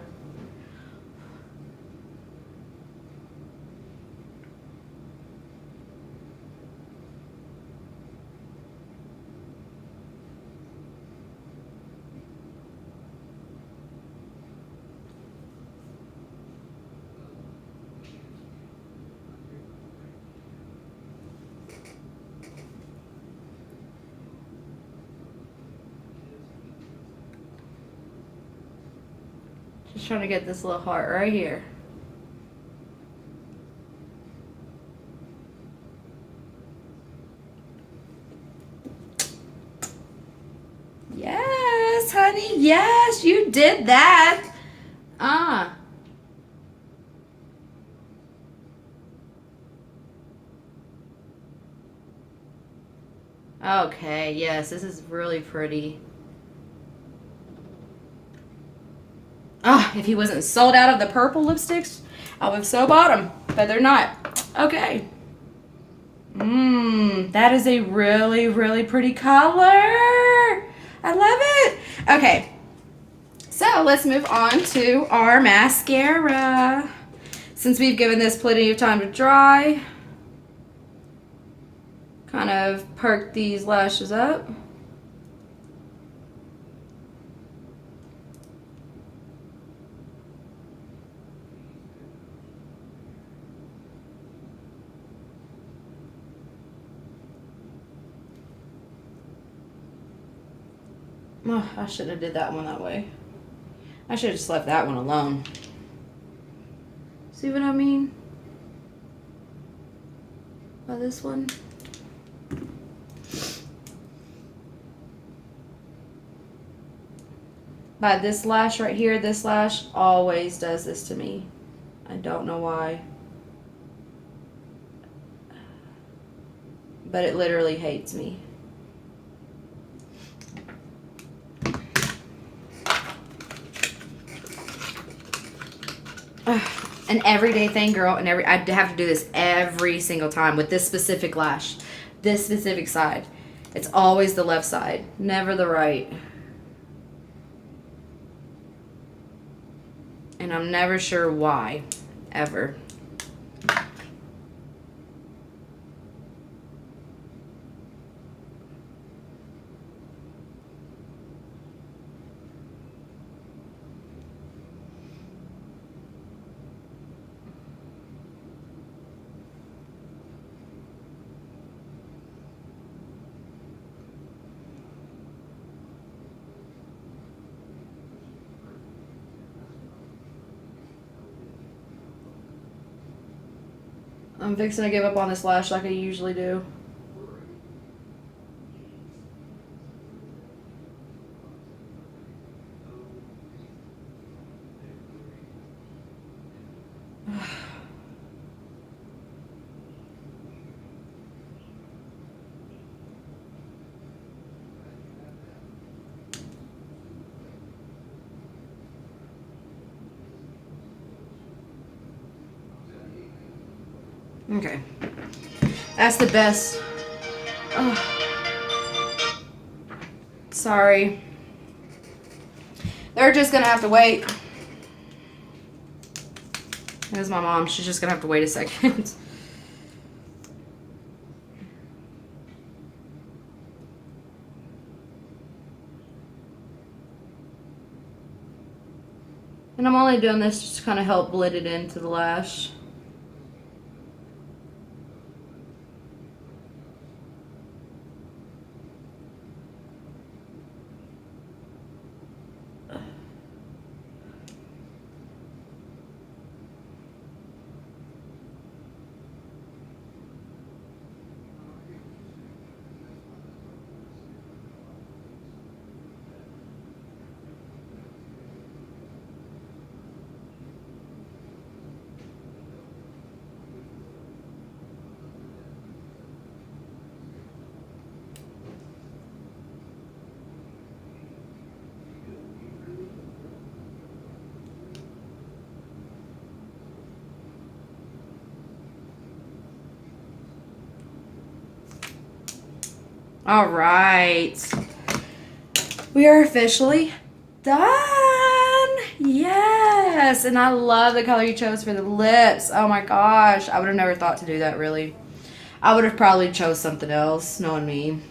Just trying to get this little heart right here. Yes, honey. Yes, you did that. Ah. Okay, yes, this is really pretty. Ah, if he wasn't sold out of the purple lipsticks, I would have so bought them, but they're not. Okay. Mmm, that is a really, really pretty color. I love it. Okay, so let's move on to our mascara. Since we've given this plenty of time to dry, kind of perk these lashes up. Oh, I shouldn't have did that one that way. I should have just left that one alone. See what I mean? By this one. By this lash right here, this lash always does this to me. I don't know why. But it literally hates me. An everyday thing, girl, and I have to do this every single time with this specific lash. This specific side. It's always the left side, never the right. And I'm never sure why, ever. I'm fixing to give up on this lash like I usually do. Okay. That's the best. Oh. Sorry. They're just gonna have to wait. There's my mom. She's just gonna have to wait a second. And I'm only doing this just to kind of help blend it into the lash. All right. We are officially done. Yes. And I love the color you chose for the lips. Oh my gosh. I would have never thought to do that, really. I would have probably chose something else, knowing me.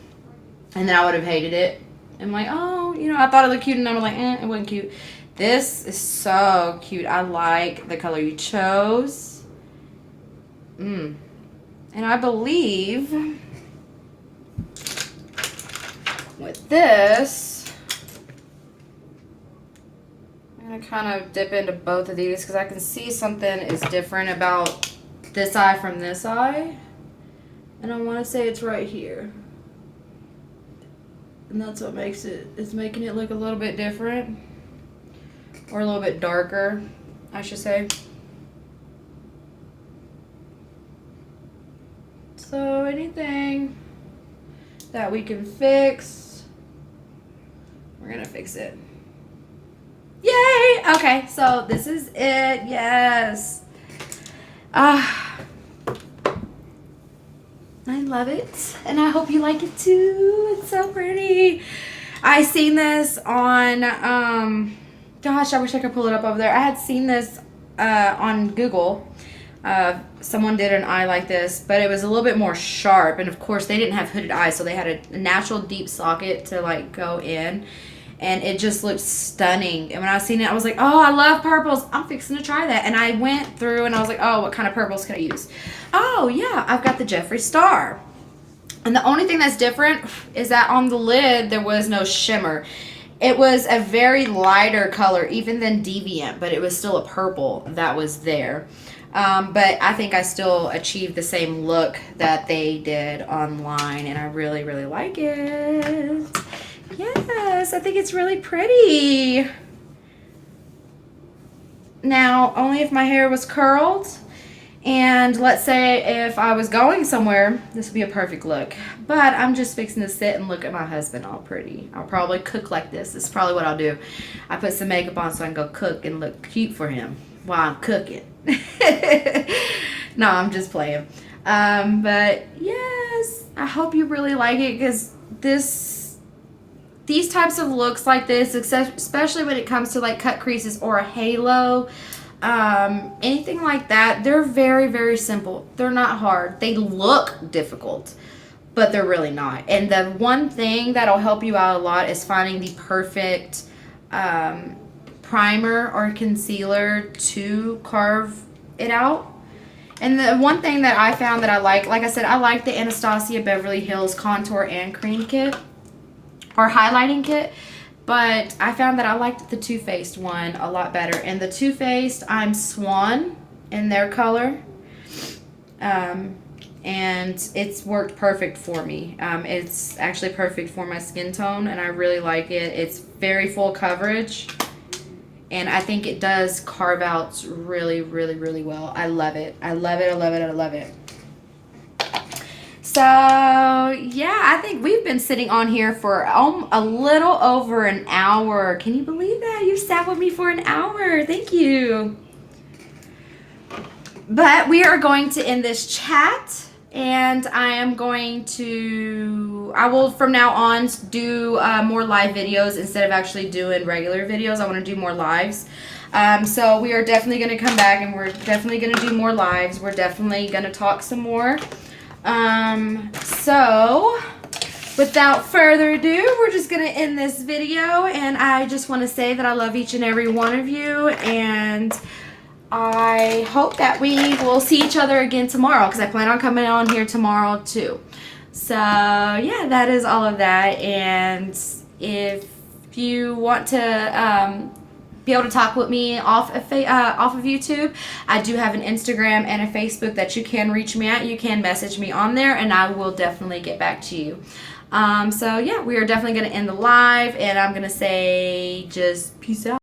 And then I would have hated it. I'm like, oh, you know, I thought it looked cute, and I'm like, it wasn't cute. This is so cute. I like the color you chose. And I believe with this, I'm going to kind of dip into both of these because I can see something is different about this eye from this eye. And I want to say it's right here. And that's what makes it, it's making it look a little bit different. Or a little bit darker, I should say. So anything that we can fix, we're gonna fix it. Yay! Okay, so this is it. Yes. I love it, and I hope you like it too. It's so pretty. I seen this on gosh, I wish I could pull it up over there. I had seen this on Google. Someone did an eye like this, but it was a little bit more sharp, and of course they didn't have hooded eyes, so they had a natural deep socket to like go in, and it just looked stunning. And when I seen it, I was like, oh, I love purples. I'm fixing to try that. And I went through and I was like, oh, what kind of purples can I use? Oh yeah, I've got the Jeffree Star. And the only thing that's different is that on the lid there was no shimmer. It was a very lighter color, even than Deviant, but it was still a purple that was there. But I think I still achieved the same look that they did online, and I really, really like it. Yes, I think it's really pretty. Now, only if my hair was curled, and let's say if I was going somewhere, this would be a perfect look. But I'm just fixing to sit and look at my husband all pretty. I'll probably cook like this. This is probably what I'll do. I put some makeup on so I can go cook and look cute for him while I'm cooking. No, I'm just playing. But yes, I hope you really like it, because these types of looks like this, especially when it comes to like cut creases or a halo, anything like that, they're very, very simple. They're not hard. They look difficult, but they're really not. And the one thing that'll help you out a lot is finding the perfect primer or concealer to carve it out. And the one thing that I found that I like I said, I like the Anastasia Beverly Hills Contour and Cream Kit, or highlighting kit. But I found that I liked the Too Faced one a lot better. And the Too Faced, I'm Swan in their color. And it's worked perfect for me. It's actually perfect for my skin tone, and I really like it. It's very full coverage, and I think it does carve outs really, really, really well. I love it. I love it. I love it. I love it. So, yeah, I think we've been sitting on here for a little over an hour. Can you believe that? You sat with me for an hour. Thank you. But we are going to end this chat, and I will from now on do more live videos instead of actually doing regular videos. I want to do more lives. So we are definitely going to come back, and we're definitely going to do more lives. We're definitely going to talk some more. So without further ado, we're just going to end this video, and I just want to say that I love each and every one of you, and I hope that we will see each other again tomorrow, because I plan on coming on here tomorrow too. So yeah, that is all of that. And if you want to be able to talk with me off of YouTube, I do have an Instagram and a Facebook that you can reach me at. You can message me on there, and I will definitely get back to you. So yeah, we are definitely going to end the live, and I'm going to say just peace out.